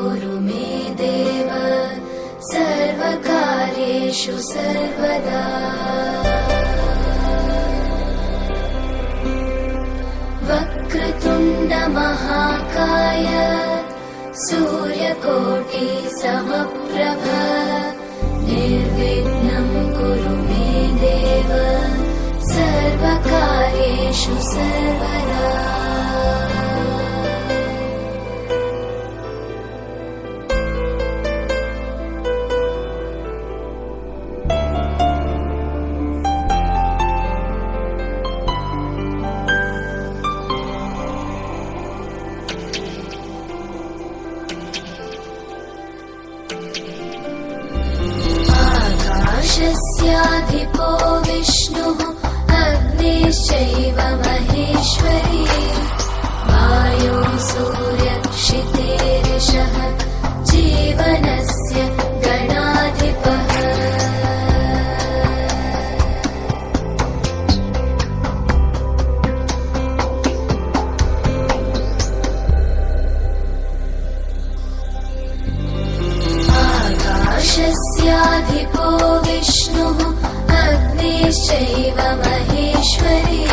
कुरु मे देव सर्वकार्येषु सर्वदा। वक्रतुण्ड महाकाय सूर्यकोटि समप्रभ निर्विघ्नं कुरु मे देव सर्वकार्येषु सर्वदा। आकाशस्याधिपो विष्णुः अग्निश्चैव महेश्वरी वायो सूर्यक्षितेरिषः जीवनस्य गणाधिपः। आकाशस्याधिपो विष्णुः अग्निश्चैव महेश्वरी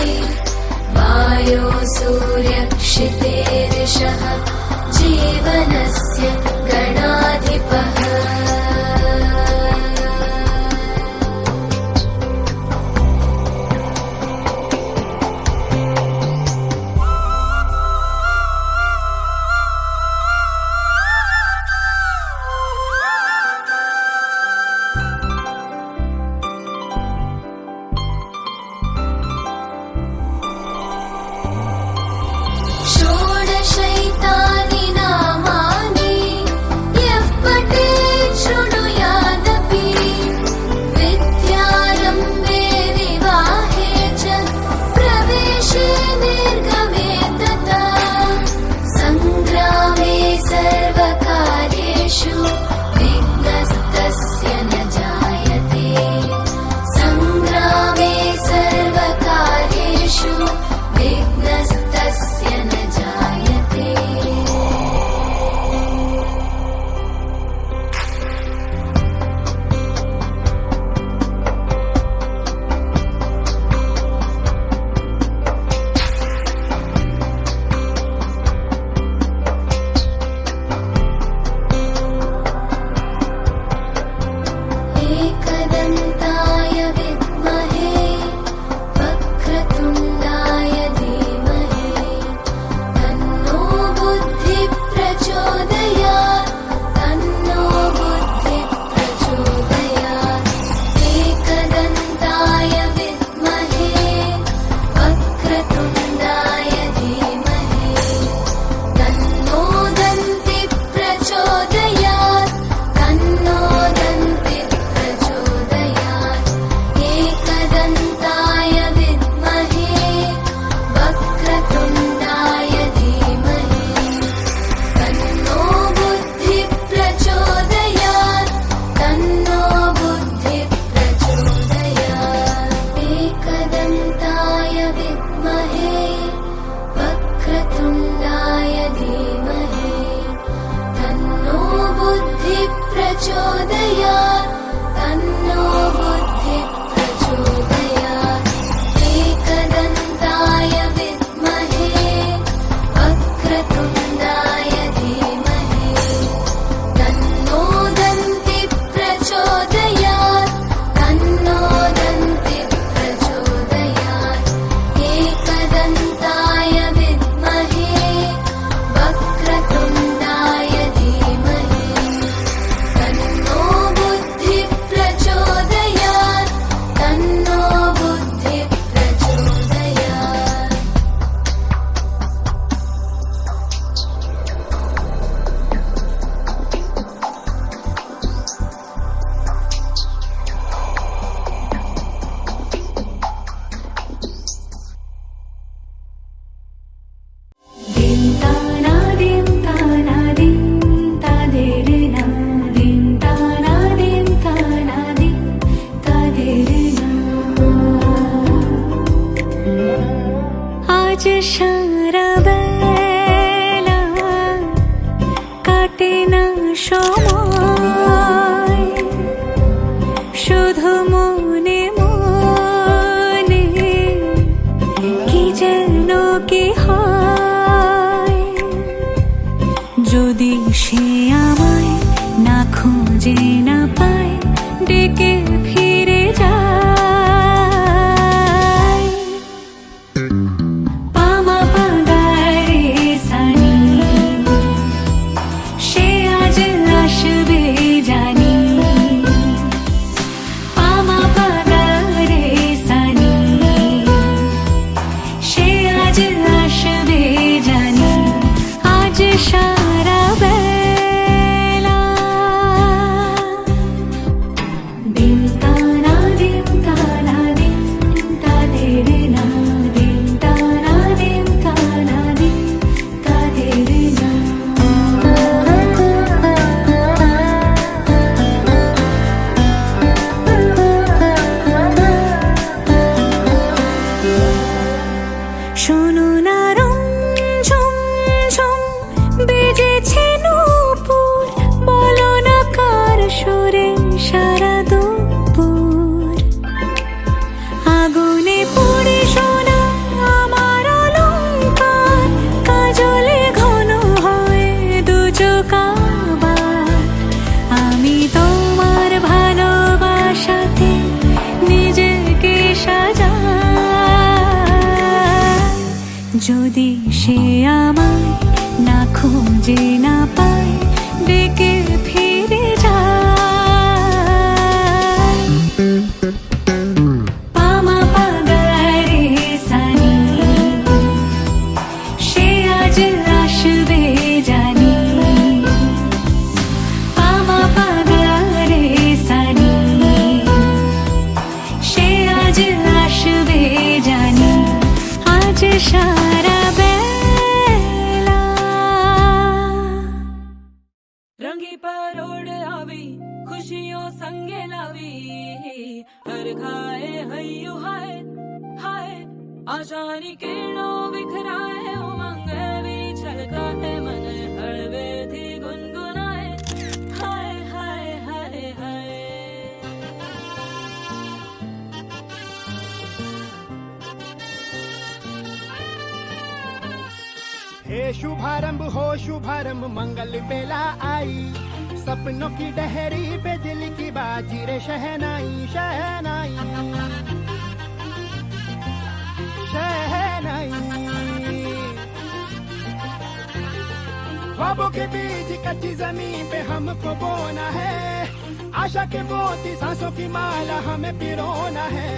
वायो सूर्यक्षितेरिषः जीवनस्य गणाधिपः। षोडशैतानि नामानि यः पठेत् शृणुयादपि विद्यारम्भे विवाहे च प्रवेशे निर्गमे तथा सङ्ग्रामे सर्वकार्येषु विघ्नस्तस्य न जायते। सङ्ग्रामे सर्वकार्येषु विघ्नस्तस्य न जायते। एकदन्ताय विद्महे वक्रतुण्डाय धीमहि तन्नो बुद्धिः प्रचोदयात् तन्नो बुद्धिः प्रचोदयात्। एकदन्ताय विद्महे वक्रतुण्डाय धीमहि तन्नो दन्तिः प्रचोदयात् तन्नो दन्तिः प्रचोदयात्। एकदन्ताय विद्महे वक्रतुण्डाय धीमहि तन्नो बुद्धिः प्रचोदयात् तन्नो बुद्धिः प्रचोदयात्। एकदन्ताय विद्महे वक्रतुण्डाय धीमहि तन्नो बुद्धिः प्रचोदयात् तन्नो बुद्धिः प्रचोदयात्। एकदन्ताय विद्महे वक्रतुण्डाय धीमहि तन्नो दन्तिः प्रचोदयात् तन्नो दन्तिः प्रचोदयात्। एकदन्ताय विद्महे वक्रतुण्डाय धीमहि तन्नो সময় শুধু মনে মনে কি যেন কি হয় যদি সে আমায় না খুঁজে না পায় ডেকে ফিরে যায় পামা পাগারে সানি সে আজ আসবে জানি পামা পাগারে সানি সে আজ আসবে জানি আজ সারা বেলা দিন তানা দিন তানা দিন তাদের না দিন তানা দিন তানা দিন তাদের না শোনো না রঞ্ঝম ঝম বেজেছে নূপুর বলো না কার সুরে সারা দুপুর আগুনে পড়ে সোনা আমার অলংকার কাজলে ঘন হয় দু চোখ আবার আমি তোমার ভালোবাসাতে নিজেকে সাজাই যদি সে আমায় না খুঁজে না পায় ডেকে ফিরে যায় পামা পাগারে সানি সে আজ আসবে জানি পামা পাগারে সানি সে আজ আসবে জানি আজ সারা বেলা रंगी परोड़ आवी खुशियों संगे लावी हर खाए हयू हाय हाय आशानी किरणों बिखराए उमंग भी छलकाए मन हड़वे थी गुनगुनाए हाय हाय हाय हाय हे शुभारंभ हो शुभारंभ मंगल बेला आई सपनों की डहरी पे दिल की बाजी रे शहनाई शहनाई शहनाई ख्वाबों के बीज कच्ची जमीन पे हमको बोना है आशा के मोती सांसों की माला हमें पिरोना है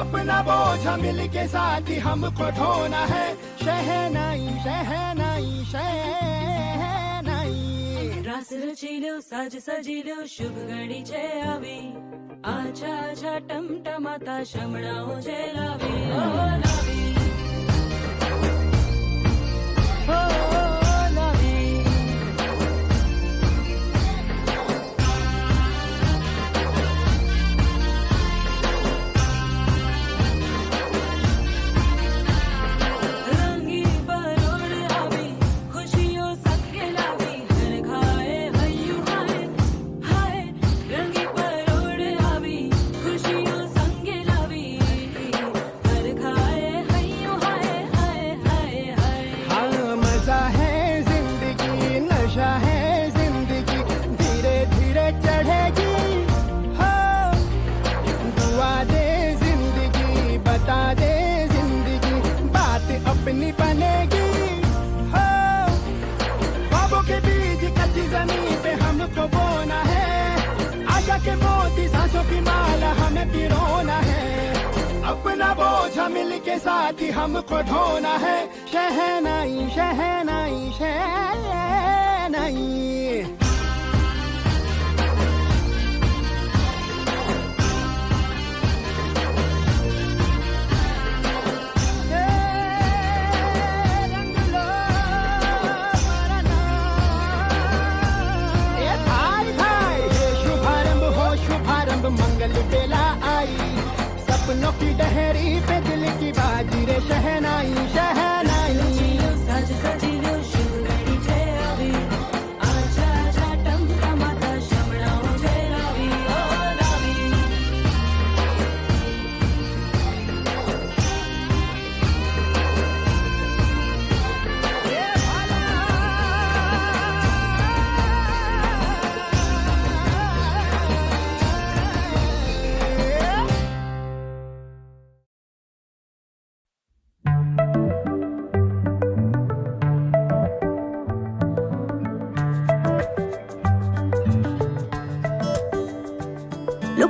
अपना बोझ मिल के साथ ही हमको ढोना है शहनाई शहनाई शहनाई रास रचिलो साज सजिलो शुभ घड़ी छे आवी आछा आछा टमटमाता शमणाओ जे लावी ओ लावी हो लावी रंगी परोड़ आवी खुशियों संगे लावी हर खाए हयू हाय हाय रंगी परोड़ आवी खुशियों संगे लावी हर खाए हयू हाय हाय हाय हाय हाँ मजा है जिंदगी नशा है जिंदगी धीरे धीरे चढ़ेगी हो दुआ दे जिंदगी बता दे जिंदगी बात अपनी बनेगी हो ख्वाबों के बीज कच्ची जमीन पे हमको बोना है आशा के मोती सांसों की माला हमें पिरोना है अपना बोझ मिल के साथ ही हमको ढोना है शहनाई शहनाई शहनाई रंग लो मरना ए भाई भाई हे शुभारंभ हो शुभारंभ मंगल बेला आई सपनों की डहरी पे दिल की बाजी रे शहनाई शहनाई सजिलो साज सजिलो शुभ घड़ी छे आवी आछा आछा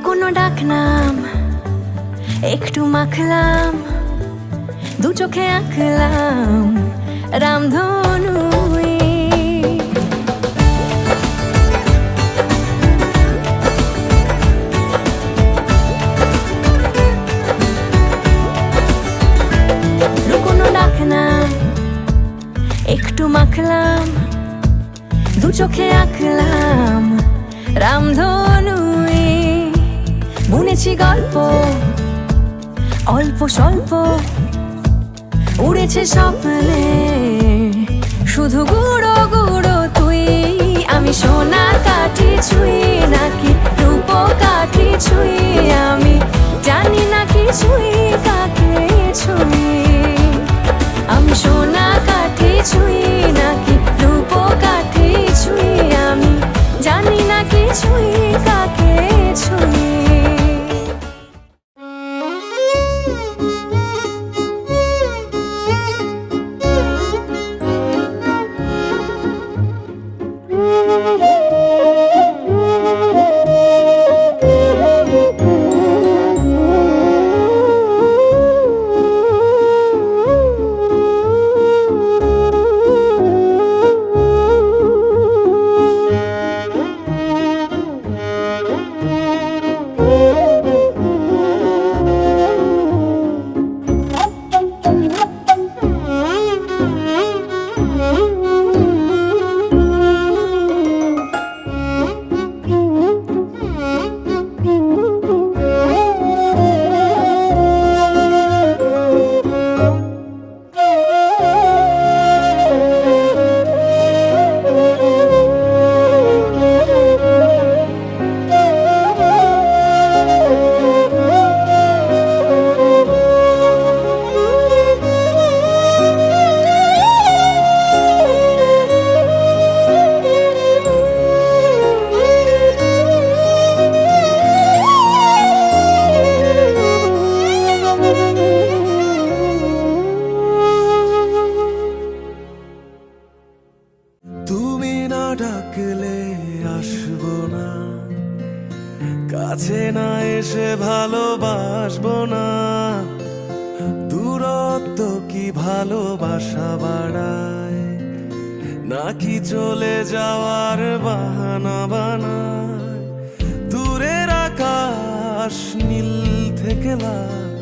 লুকোনো ডাকনাম একটু মাখলাম, দু চোখে আঁকলাম রামধনু। লুকোনো ডাকনাম একটু মাখলাম, দু চোখে আঁকলাম রামধনু। বুনেছি গল্প অল্প স্বল্প, উড়েছে স্বপ্নে শুধু গুঁড়ো গুঁড়ো তুই। আমি সোনা কাঠি ছুঁই নাকি রূপ কাঠি ছুঁই, আমি জানি না কিছুই কাকে ছুঁই। আমি সোনা কাঠি ছুঁই নাকি রূপ কাঠি ছুঁই, আমি জানি না কিছুই কাকে ছুঁই। তুমি না ডাকলে আসবো না, কাছে না এসে ভালোবাসবো না। দূরত্ব কি ভালোবাসা বাড়ায়, নাকি চলে যাওয়ার বাহানা বানায়? দূরের আকাশ নীল থেকে লাল,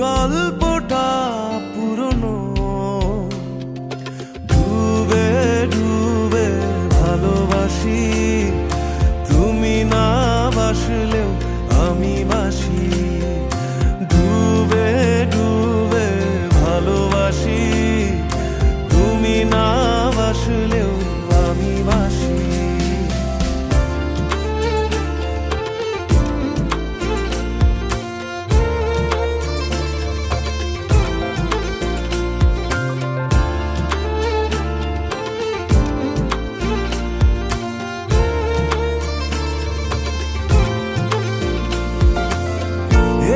গল্পটা পুরনো। ডুবে ডুবে ভালোবাসি, তুমি না বাসলেও আমি বাসি। ডুবে ডুবে ভালোবাসি, তুমি না বাসলেও আমি বাসি।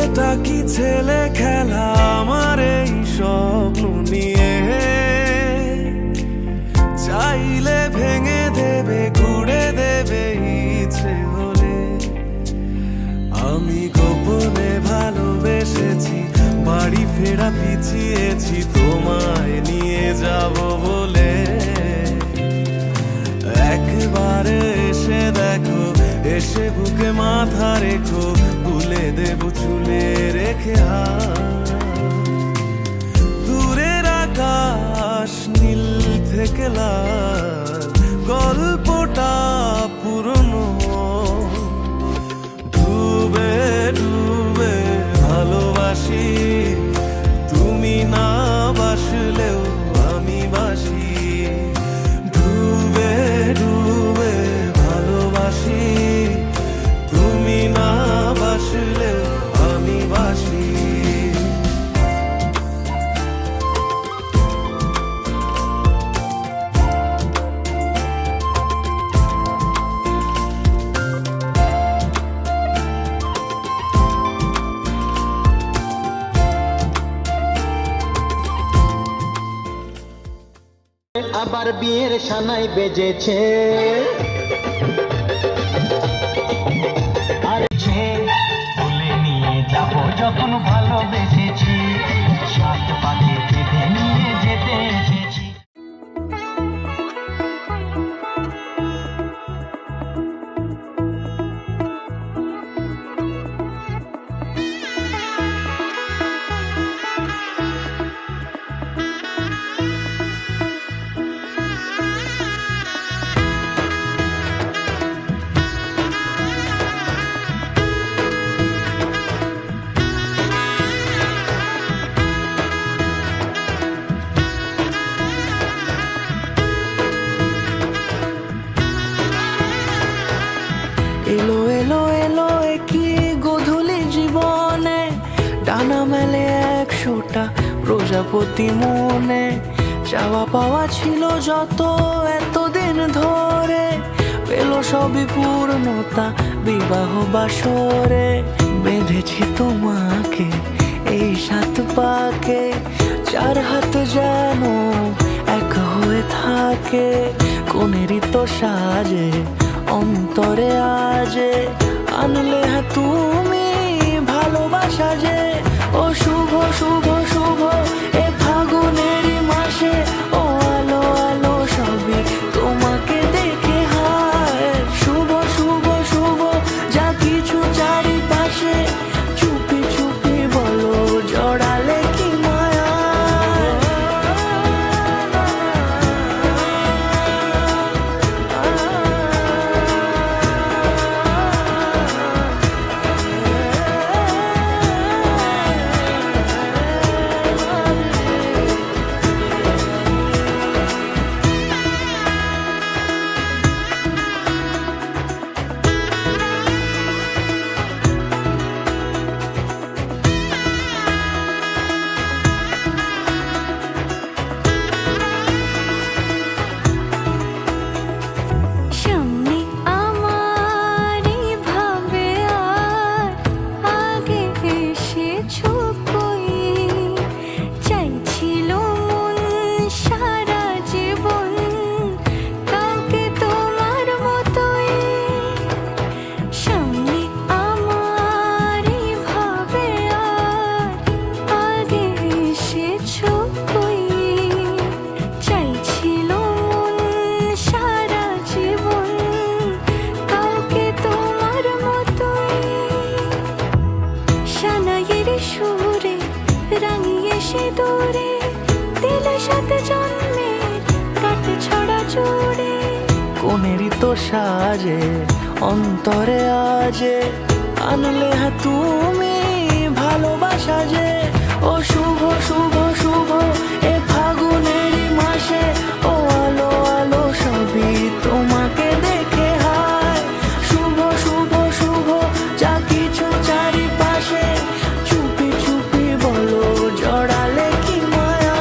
এটা কি ছেলে খেলা আমার এই স্বপ্ন নিয়ে? চাইলে ভেঙে দেবে ঘুরে দেবে ইচ্ছে হলে। আমি গোপনে ভালোবেসেছি, বাড়ি ফেরা পিছিয়েছি তোমায় নিয়ে যাব বলে। একবার এসে দেখো, এসে বুকে মাথা রেখো, তুলে দেব চুলে রেখে হাত। দূরের আকাশ নীল থেকে লাল, গল্পটা পুরনো। ডুবে ডুবে ভালোবাসি, তুমি না বাসলেও আমি বাসি। ডুবে ডুবে ভালোবাসি, তুমি না বাসলেও আমি বাসি। আবার বিয়ের সানাই বেজেছে, আর যখন ভালোবেসেছি, সাত পাকে বেঁধে নিয়ে যেতে এসেছি। এলো এলো এলো কি গোধূলি জীবনে, ডানা মেলে 100টা প্রজাপতি মনে। চাওয়া পাওয়া ছিল যত এতদিন ধরে, পেল সবই পূর্ণতা বিবাহ বাসরে। বেঁধেছি তোমাকে এই 7 পাকে, 4 হাত যেন এক হয়ে থাকে। কোনেরই তো সাজে অন্তরে আজে, আনলে হ্যাঁ তুমি ভালোবাসা যে। ও শুভ শুভ শুভ এ ফাগুনেরই মাসে, ও আলো আলো সবই তোমাকে দেখে হায়। শুভ শুভ শুভ যা কিছু চারিপাশে, চুপি চুপি বলো জড়ালে কি মায়া। সামনে আমারই ভাবে আর আগে এসেছো কই, চাইছিল মন সারা জীবন কাউকে তোমার মতোই। সামনে আমারই ভাবে আর আগে এসেছো কই, চাইছিল মন সারা জীবন কাউকে তোমার মতোই। সানাইয়ের সুরে রাঙিয়ে সে দূরে, দিলে 7 জন্মের কাট ছড়া জোড়ে। কোনেরই তো সাজে অন্তরে আজে, আনলে হ্যাঁ তুমি ভালোবাসা যে। ও শুভ শুভ শুভ এ ফাগুনেরই মাসে, ও আলো আলো সবই তোমাকে দেখে হায়। শুভ শুভ শুভ যা কিছু চারিপাশে, চুপি চুপি বলো জড়ালে কি মায়া।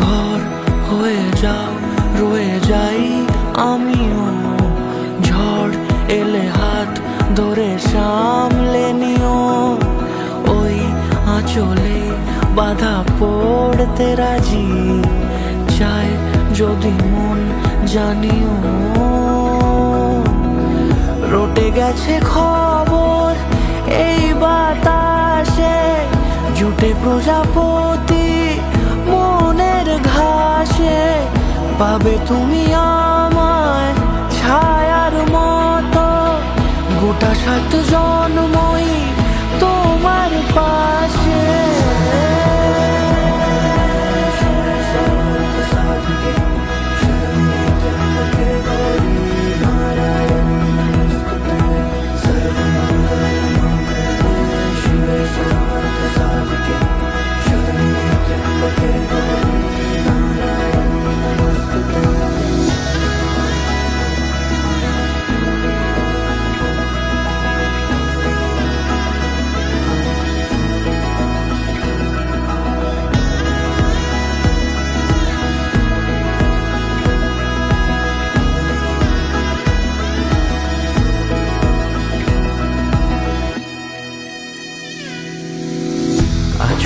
ঘর হয়ে যাও রয়ে যাই আমিও, ঝড় এলে হাত ধরে সামলে নিও। ওই আঁচলে বাধা পড়তে রাজি, চাই যদি মন জানিও। রটে গেছে খবর এই বাতাসে, জুটে প্রজাপতি মনের ঘাসে। পাবে তুমি আমায় ছায়ার মতো, গোটা 7 জন্মই তোমার পাশে।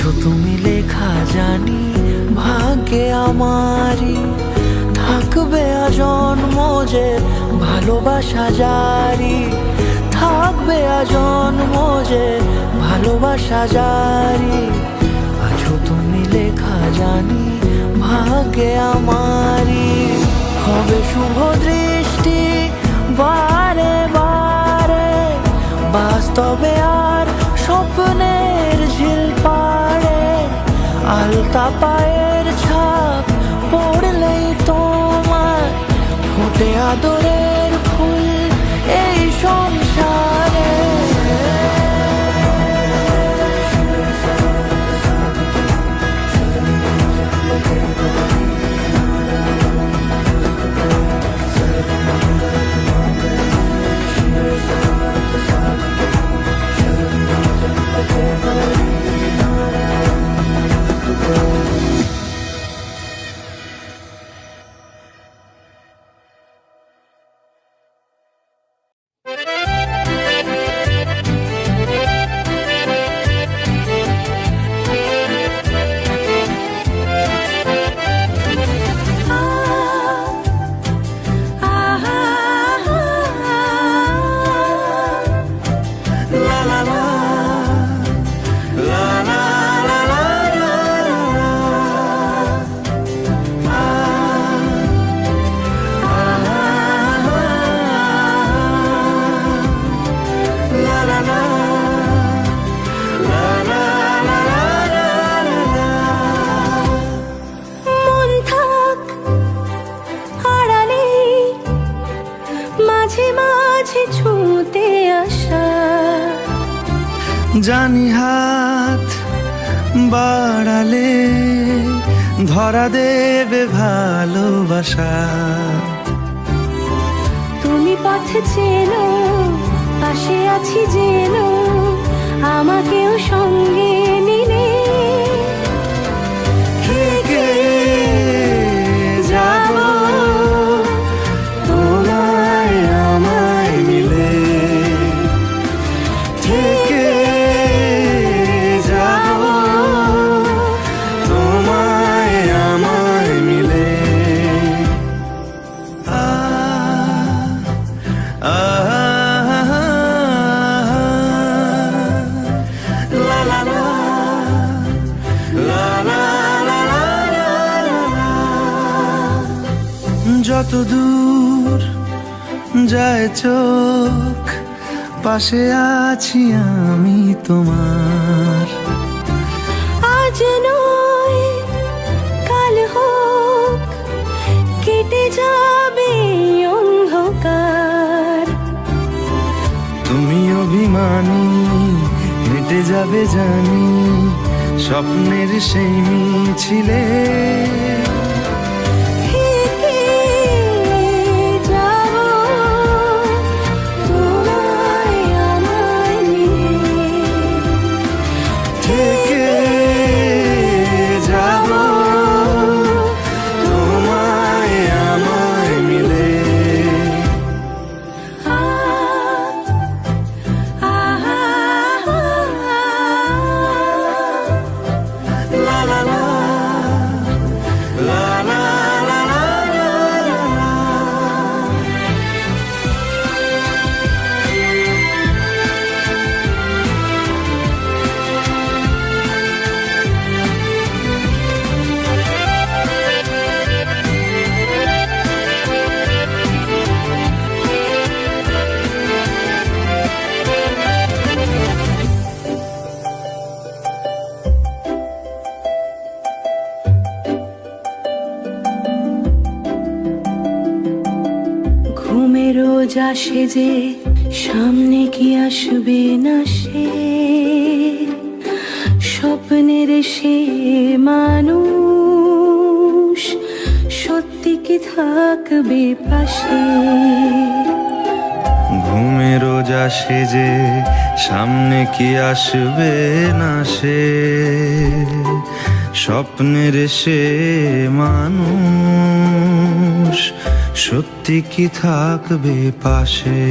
আছো তুমি লেখা জানি ভাগ্যে আমারই, থাকবে আজন্ম যে ভালোবাসা জারি, থাকবে আজন্ম যে ভালোবাসা জারি। আছো তুমি লেখা জানি ভাগ্যে আমারই, হবে শুভ দৃষ্টি বারে বারে, বাস্তবে আর স্বপ্নের ঝিল পাড়ে, আলতা পায়ের ছাপ পড়লেই তোমার ফোটে আদরের ফুল এই সংসারে। মন থাক আড়ালে, মাঝে মাঝে ছুঁতে আসা, জানি হাত বাড়ালে ধরা দেবে ভালোবাসা। তুমি পথ চেনো, পাশে আছি যেন, আমাকেও সঙ্গে নিলে থেকে যাব তোমায় আমায় মিলে, থেকে যাব তোমায় আমায় মিলে। আ আ লা লা লা লা লা লা লা লা। যত দূর যায় চোখ পাশে আছি আমি তোমার। আজ নয় কাল হোক, কেটে যাবে অন্ধকার। তুমি অভিমানী হেঁটে যাবে জানি স্বপ্নের সেই মিছিলে। থেকে যাব তোমায় আমায় নিয়ে, থেকে যাব তোমায় আমায় মিলে। লা লা লা লা লা লা লা লা লা। ঘুমের রোজ আসে যে সামনে কি আসবে না সে, স্বপ্নের সে মানুষ সত্যি কি থাকবে পাশে। ঘুমে রোজ আসে যে সামনে কি আসবে না সে, স্বপ্নের সে মানুষ সত্যি কি থাকবে পাশে।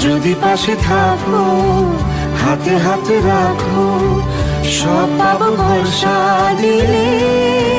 যদি পাশে থাকো হাত হাতে হাত রাখো, সব পাবো ভরসা দিলে।